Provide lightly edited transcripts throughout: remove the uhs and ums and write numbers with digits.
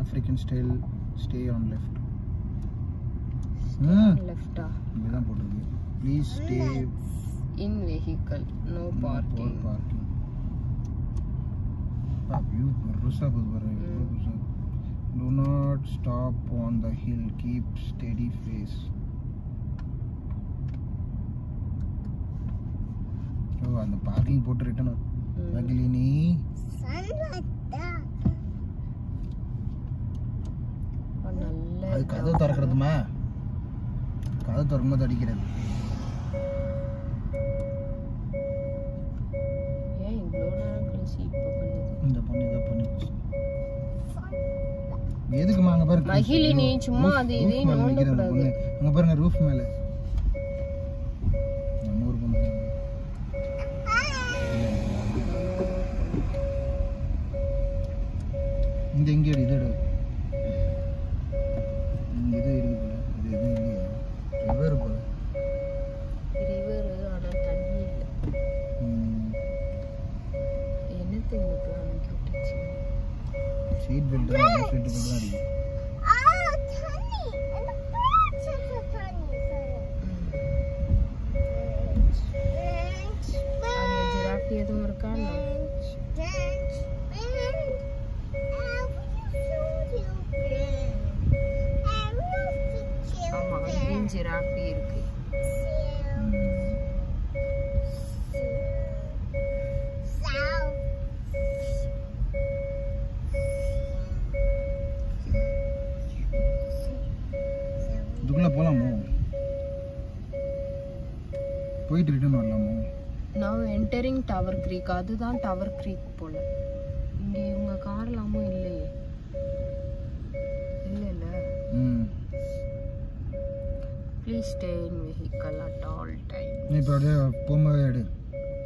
African style, stay on left. Left. இங்கதான் போட்டுருக்கு. Please stay in vehicle, no parking. View பெருசா போகுது. Do not stop on the hill. Keep steady face. அந்த parking போட்டு return Magizhini அது கதவு திறக்கிறதுமா கதவு திறக்கும்போது அடிக்கிறது இந்த பொண்ணு இதை பண்ணிச்சு எதுக்குமா அங்க பாரு மகிழினி சும்மா அது இதே நோண்டக்கூடாது அங்க பாருங்க ரூஃப் மேல நம்ம ஒரு பொண்ணு இங்க எங்க இது இது இருக்கு போல இது எது இல்லையா ரிவர் போல ரிவர் ஆனா தண்ணி இல்ல என்னத்தை இங்க நமக்கு விட்டுச்சு சீட் பெல்ட் சீட் பெல்ட் தான் இருக்கு தண்ணி அந்த பேட்ச் தண்ணி அந்த ஜிராஃபி எதுவும் இருக்கா ஆமா கிரீன் ஜிராஃபி இருக்கு இதுக்குள்ள போலாமோ போயிட்டு return வரலாமோ now entering Tower Creek அதுதான் Tower Creek போல இங்க இவங்க கார்லாமோ இல்லையே இல்ல please stay in vehicle at all time நீ இப்ப அப்படியே போகும்போது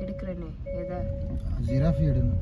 எடுக்கிறேனே எதை ஜிராஃபி எடுக்கணும்